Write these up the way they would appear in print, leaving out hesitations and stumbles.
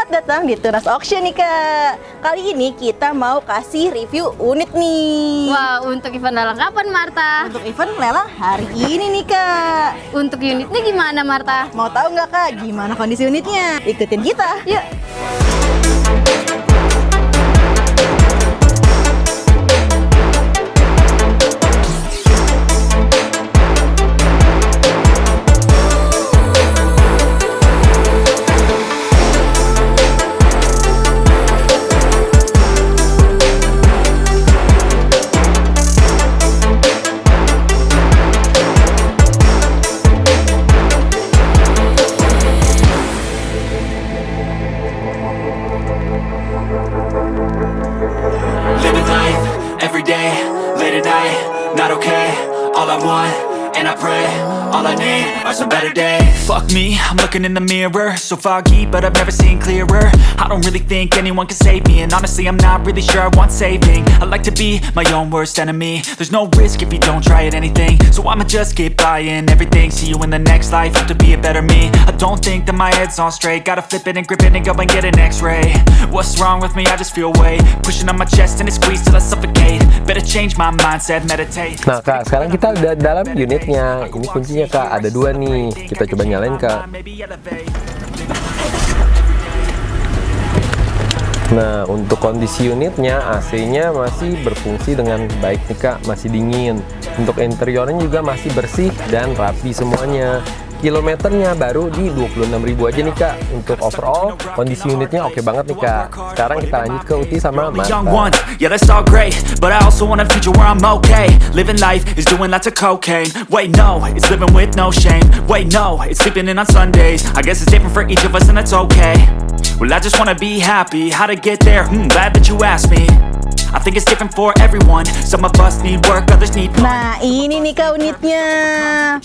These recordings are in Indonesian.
Selamat datang di Tunas Auction nih Kak. Kali ini kita mau kasih review unit nih. Wah, untuk event lelang kapan Marta? Untuk event lelang hari ini nih Kak. Untuk unitnya gimana Marta? Mau tahu nggak Kak gimana kondisi unitnya? Ikutin kita. Yuk. Not okay, all I want, and I pray, all I need are some better days. Fuck me, I'm looking in the mirror, so foggy, but I've never seen clearer. I don't really think anyone can save me, and honestly I'm not really sure I want saving. I like to be my own worst enemy. There's no risk if you don't try at anything, so I'ma just keep buying everything. See you in the next life, have to be a better me. I don't think that my head's on straight, gotta flip it and grip it and go and get an x-ray. What's wrong with me? I just feel weight pushing on my chest and it squeezes till I suffocate. Better change my mindset, meditate. Nah Kak, sekarang kita udah dalam unitnya. Ini kuncinya Kak, ada dua nih. Kita coba nyalain Kak. Nah, untuk kondisi unitnya, AC-nya masih berfungsi dengan baik nih Kak, masih dingin. Untuk interiornya juga masih bersih dan rapi semuanya. Kilometernya baru di 26.000 aja nih Kak. Untuk overall kondisi unitnya oke banget nih Kak. Sekarang kita lanjut ke Uti sama Marta. Yeah, that's all great, but I also want a future where I'm okay. Living life is doing lots of cocaine. Wait, no, it's living with no shame. Wait, no, it's sleeping in on Sundays. I guess it's different for each of us and that's okay. Well, I just wanna be happy. How to get there? Glad that you asked me. I think it's different for everyone. Some of us need work, others need. Nah, ini nih Kak unitnya.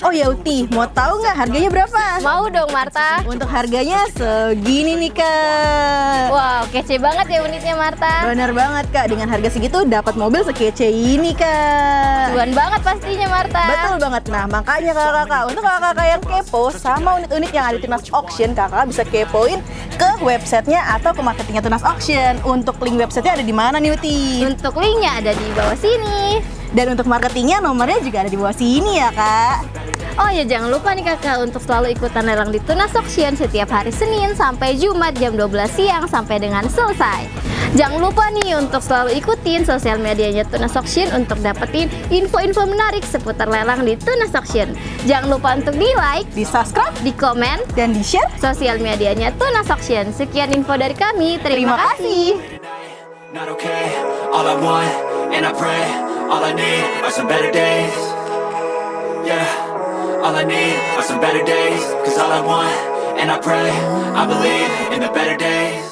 Oh ya Uti, mau tahu nggak harganya berapa? Mau dong Marta. Untuk harganya segini nih Kak. Wow, kece banget ya unitnya Marta. Bener banget Kak, dengan harga segitu dapat mobil sekece ini Kak. Cuan banget pastinya Marta. Betul banget. Nah, makanya kakak-kakak, untuk kakak-kakak yang kepo sama unit-unit yang ada di Tunas Auction, kakak bisa kepoin ke websitenya atau ke marketingnya Tunas Auction. Untuk link websitenya ada di mana nih Uti? Untuk linknya ada di bawah sini. Dan untuk marketingnya nomornya juga ada di bawah sini ya Kak. Oh ya, jangan lupa nih kakak untuk selalu ikutan lelang di Tunas Auction setiap hari Senin sampai Jumat jam 12 siang sampai dengan selesai. Jangan lupa nih untuk selalu ikutin sosial medianya Tunas Auction untuk dapetin info-info menarik seputar lelang di Tunas Auction. Jangan lupa untuk di like, Di subscribe, di komen, dan di share. sosial medianya Tunas Auction. Sekian info dari kami. Terima kasih. Not okay, all I want, and I pray, all I need are some better days. Yeah, all I need are some better days. Cause all I want, and I pray, I believe in the better days.